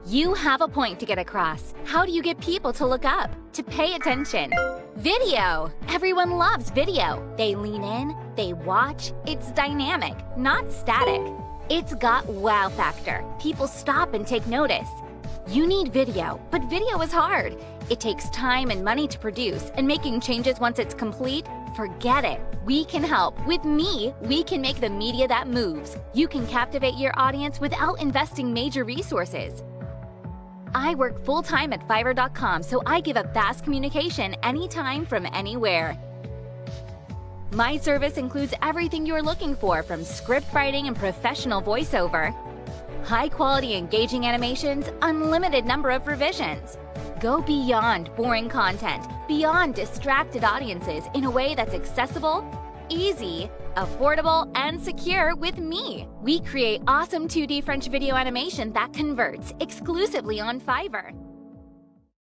You have a point to get across. How do you get people to look up, to pay attention? Video! Everyone loves video. They lean in, they watch. It's dynamic, not static. It's got wow factor. People stop and take notice. You need video, but video is hard. It takes time and money to produce, and making changes once it's complete, forget it. We can help. With me, we can make the media that moves. You can captivate your audience without investing major resources. I work full-time at Fiverr.com, so I give up fast communication anytime from anywhere. My service includes everything you're looking for, from script writing and professional voiceover, high-quality engaging animations, unlimited number of revisions. Go beyond boring content, beyond distracted audiences in a way that's accessible, easy, affordable, and secure with me. We create awesome 2D French video animation that converts exclusively on Fiverr.